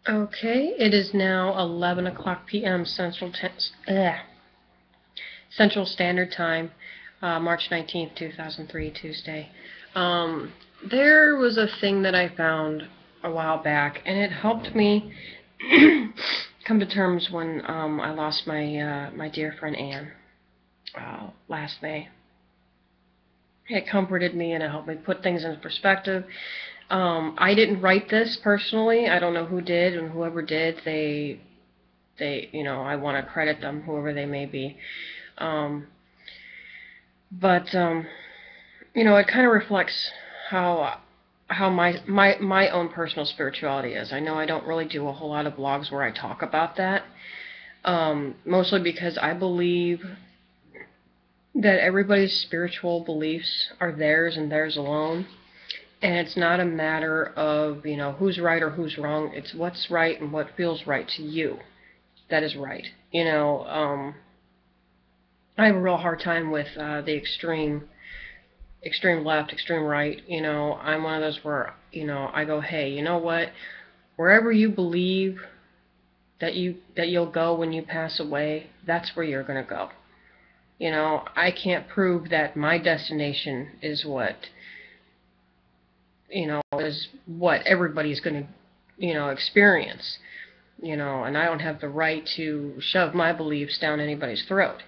Okay, it is now 11 o'clock p.m. Central Standard Time, March 19th, 2003, Tuesday. There was a thing that I found a while back, and it helped me come to terms when I lost my dear friend Anne last May. It comforted me and it helped me put things into perspective. I didn't write this personally. I don't know who did, and whoever did, I want to credit them, whoever they may be. Um, but it kind of reflects how my own personal spirituality is. I know I don't really do a whole lot of blogs where I talk about that, mostly because I believe that everybody's spiritual beliefs are theirs and theirs alone. And it's not a matter of, who's right or who's wrong. It's what's right and what feels right to you. That is right. I have a real hard time with the extreme left, extreme right. I'm one of those where, I go, hey, you know what? Wherever you believe that you'll go when you pass away, that's where you're going to go. I can't prove that my destination is what everybody's going to, experience. And I don't have the right to shove my beliefs down anybody's throat.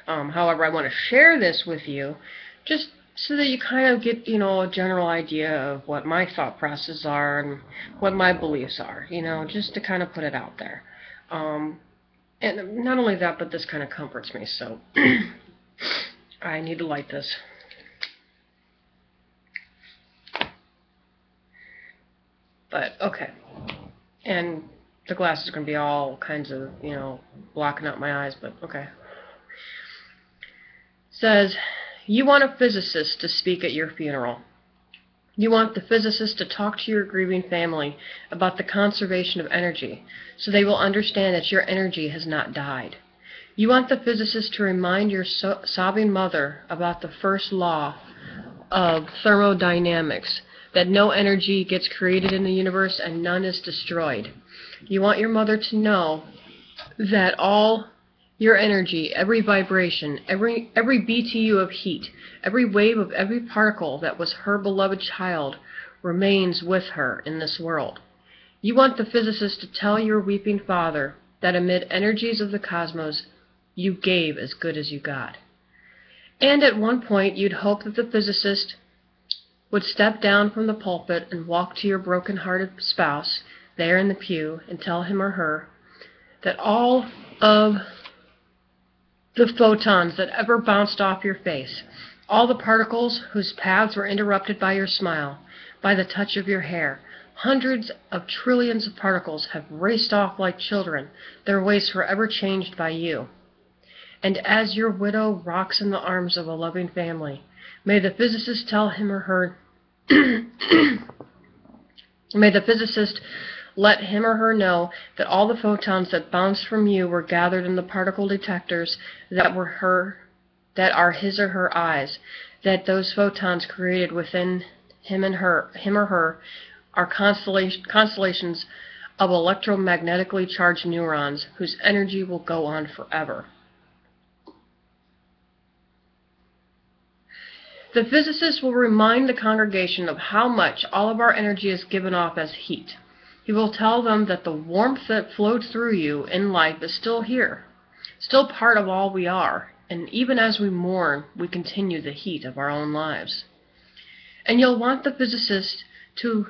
However, I want to share this with you just so that you kind of get, a general idea of what my thought processes are and what my beliefs are, just to kind of put it out there. And not only that, but this kind of comforts me, so I need to light this. But, okay. And the glass is going to be all kinds of, blocking out my eyes, but okay. Says, you want a physicist to speak at your funeral. You want the physicist to talk to your grieving family about the conservation of energy, so they will understand that your energy has not died. You want the physicist to remind your sobbing mother about the first law of thermodynamics, that no energy gets created in the universe and none is destroyed. You want your mother to know that all your energy, every vibration, every BTU of heat, every wave of every particle that was her beloved child remains with her in this world. You want the physicist to tell your weeping father that amid energies of the cosmos, you gave as good as you got. And at one point, you'd hope that the physicist would step down from the pulpit and walk to your broken-hearted spouse there in the pew and tell him or her that all of the photons that ever bounced off your face, all the particles whose paths were interrupted by your smile, by the touch of your hair, hundreds of trillions of particles have raced off like children, their ways forever changed by you. And as your widow rocks in the arms of a loving family, may the physicist tell him or her, may the physicist let him or her know that all the photons that bounced from you were gathered in the particle detectors that are his or her eyes, that those photons created within him or her, are constellations of electromagnetically charged neurons whose energy will go on forever. The physicist will remind the congregation of how much all of our energy is given off as heat. He will tell them that the warmth that flowed through you in life is still here, still part of all we are, and even as we mourn, we continue the heat of our own lives. And you'll want the physicist to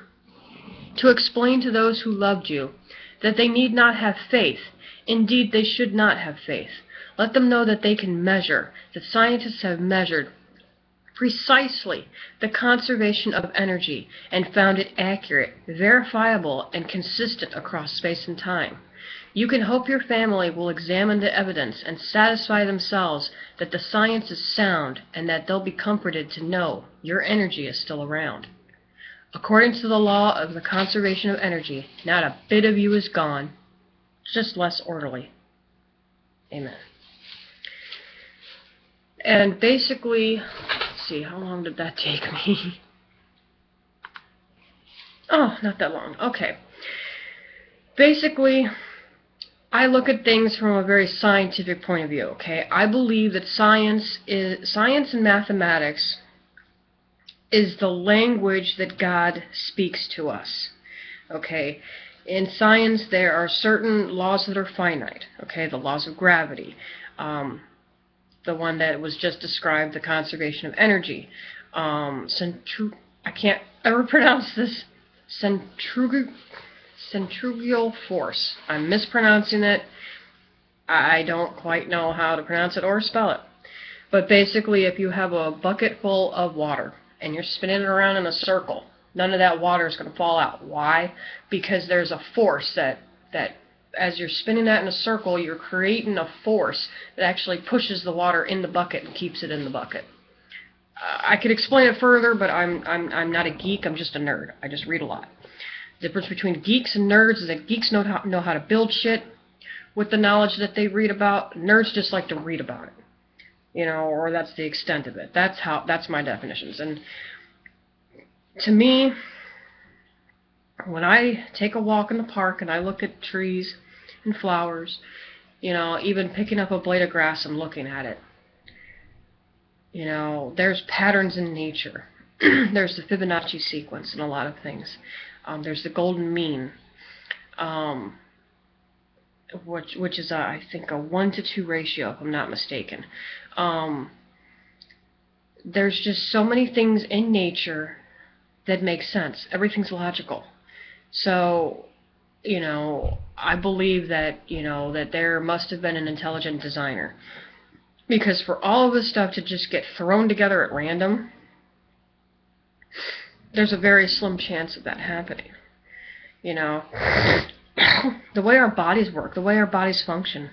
explain to those who loved you that they need not have faith. Indeed, they should not have faith. Let them know that they can measure, that scientists have measured precisely the conservation of energy and found it accurate, verifiable, and consistent across space and time. You can hope your family will examine the evidence and satisfy themselves that the science is sound and that they'll be comforted to know your energy is still around. According to the law of the conservation of energy, not a bit of you is gone, just less orderly. Amen. And basically, let's see, how long did that take me? Oh, not that long. Okay. basically, I look at things from a very scientific point of view, okay? I believe that science and mathematics is the language that God speaks to us, okay? In science, there are certain laws that are finite, okay? The laws of gravity, the one that was just described, the conservation of energy, I can't ever pronounce this, centrifugal force. I'm mispronouncing it. I don't quite know how to pronounce it or spell it. But basically, if you have a bucket full of water and you're spinning it around in a circle, none of that water is going to fall out. Why? Because there's a force that as you're spinning that in a circle, you're creating a force that actually pushes the water in the bucket and keeps it in the bucket. I could explain it further, but I'm not a geek. I'm just a nerd. I just read a lot. The difference between geeks and nerds is that geeks know how to build shit with the knowledge that they read about. Nerds just like to read about it, you know, or that's the extent of it. That's my definitions. And to me, when I take a walk in the park and I look at trees and flowers, you know, even picking up a blade of grass and looking at it, you know, there's patterns in nature. There's the Fibonacci sequence in a lot of things. There's the golden mean, which is, I think, a 1-to-2 ratio, if I'm not mistaken. There's just so many things in nature that make sense. Everything's logical. So, you know, I believe that, you know, that there must have been an intelligent designer. Because for all of this stuff to just get thrown together at random, there's a very slim chance of that happening. You know, the way our bodies work, the way our bodies function,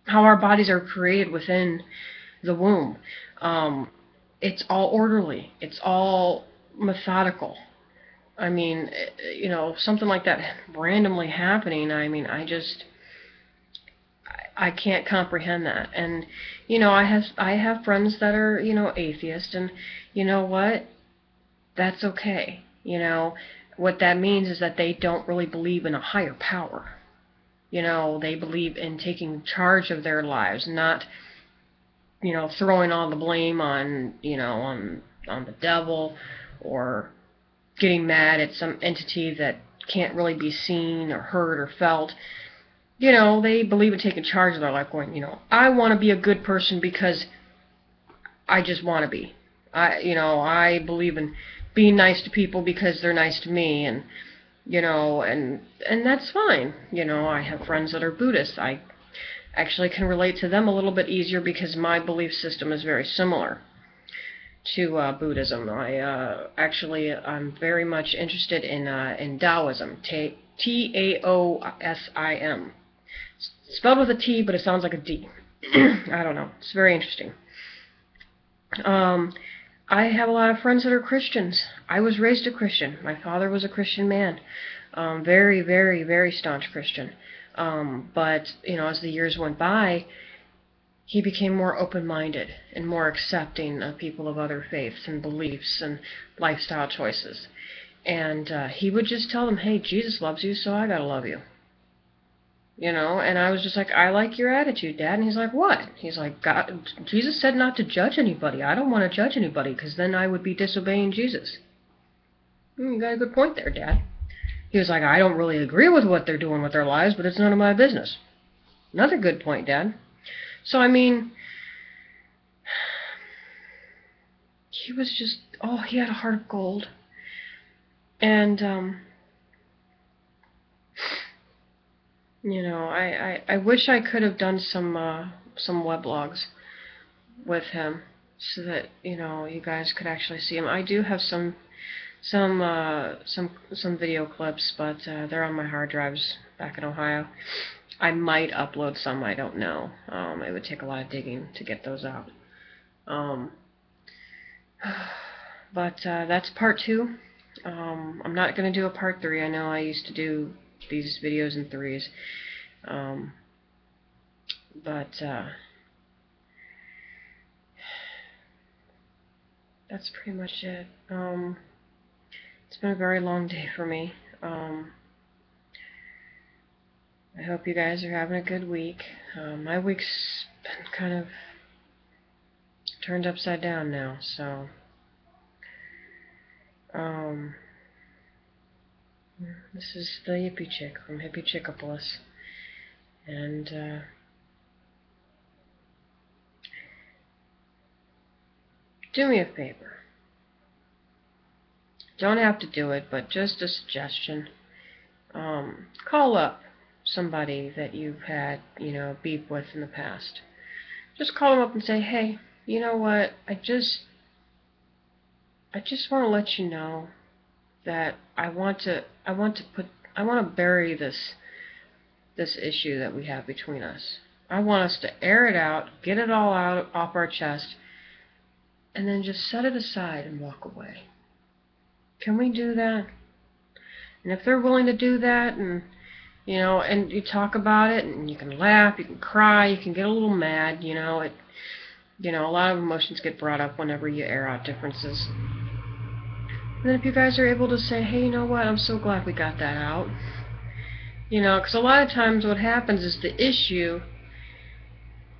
how our bodies are created within the womb, it's all orderly. It's all methodical. I mean, you know, something like that randomly happening, I mean, I can't comprehend that. And, you know, I have friends that are, you know, atheists, and you know what? That's okay. You know, what that means is that they don't really believe in a higher power. You know, they believe in taking charge of their lives, not, you know, throwing all the blame on, you know, on the devil, or getting mad at some entity that can't really be seen or heard or felt. You know, they believe in taking charge of their life, going, you know, I want to be a good person because I just want to be. You know, I believe in being nice to people because they're nice to me, and, you know, and that's fine. You know, I have friends that are Buddhists. I actually can relate to them a little bit easier because my belief system is very similar to Buddhism. I'm very much interested in Taoism, Taosim. Spelled with a T, but it sounds like a D. I don't know. It's very interesting. I have a lot of friends that are Christians. I was raised a Christian. My father was a Christian man. Very, very, very staunch Christian. But, you know, as the years went by, he became more open-minded and more accepting of people of other faiths and beliefs and lifestyle choices. And he would just tell them, hey, Jesus loves you, so I gotta love you. You know, and I was just like, I like your attitude, Dad. And he's like, what? He's like, God, Jesus said not to judge anybody. I don't want to judge anybody, because then I would be disobeying Jesus. You got a good point there, Dad. He was like, I don't really agree with what they're doing with their lives, but it's none of my business. Another good point, Dad. So, I mean, he was just, oh, he had a heart of gold. And, you know, I wish I could have done some weblogs with him so that, you know, you guys could actually see him. I do have some video clips, but they're on my hard drives back in Ohio. I might upload some, I don't know. It would take a lot of digging to get those out. But that's part 2. I'm not going to do a part 3. I know I used to do these videos in 3s. But that's pretty much it. It's been a very long day for me. I hope you guys are having a good week. My week's been kind of turned upside down now, so this is the Yippie Chick from Hippie Chickopolis, and do me a favor. Don't have to do it, but just a suggestion. Call up somebody that you've had, beef with in the past. Just call them up and say, hey, you know what? I just want to let you know that I want to bury this issue that we have between us. I want us to air it out, get it all out off our chest, and then just set it aside and walk away. Can we do that? And if they're willing to do that, and and you talk about it, and you can laugh, you can cry, you can get a little mad, a lot of emotions get brought up whenever you air out differences. And then if you guys are able to say, hey, you know what, I'm so glad we got that out. Because a lot of times what happens is the issue,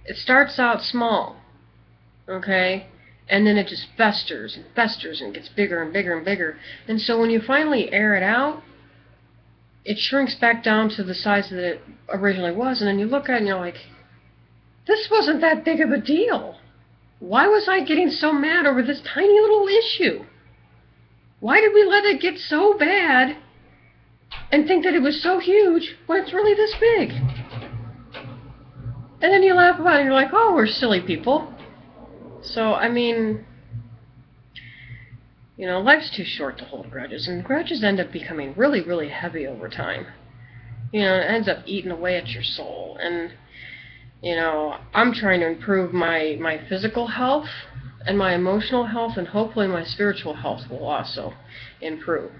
it starts out small, okay? And then it just festers and festers and gets bigger and bigger and bigger. And so when you finally air it out, it shrinks back down to the size that it originally was. And then you look at it and you're like, this wasn't that big of a deal. Why was I getting so mad over this tiny little issue? Why did we let it get so bad and think that it was so huge when it's really this big? And then you laugh about it and you're like, oh, we're silly people. So, I mean, life's too short to hold grudges, and grudges end up becoming really, really heavy over time. It ends up eating away at your soul. And, I'm trying to improve my physical health and my emotional health, and hopefully my spiritual health will also improve.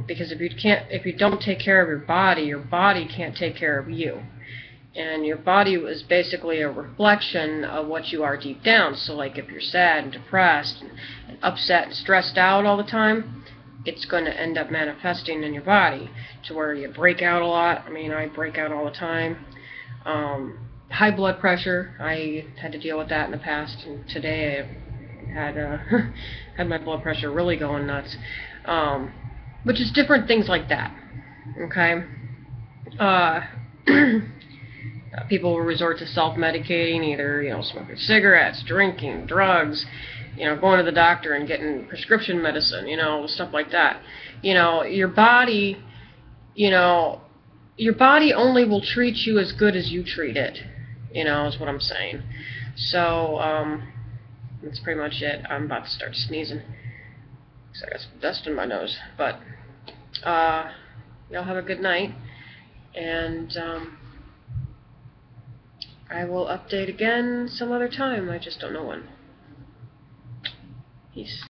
Because if you don't take care of your body can't take care of you. And your body is basically a reflection of what you are deep down. So like if you're sad and depressed and upset and stressed out all the time, it's going to end up manifesting in your body to where you break out a lot. I mean, I break out all the time. High blood pressure, I had to deal with that in the past, and today I had had my blood pressure really going nuts. Which is different things like that. Okay? People will resort to self-medicating, either, smoking cigarettes, drinking, drugs, going to the doctor and getting prescription medicine, stuff like that. Your body only will treat you as good as you treat it, is what I'm saying. So, that's pretty much it. I'm about to start sneezing, because I got some dust in my nose. But, y'all have a good night, and, I will update again some other time. I just don't know when. Peace.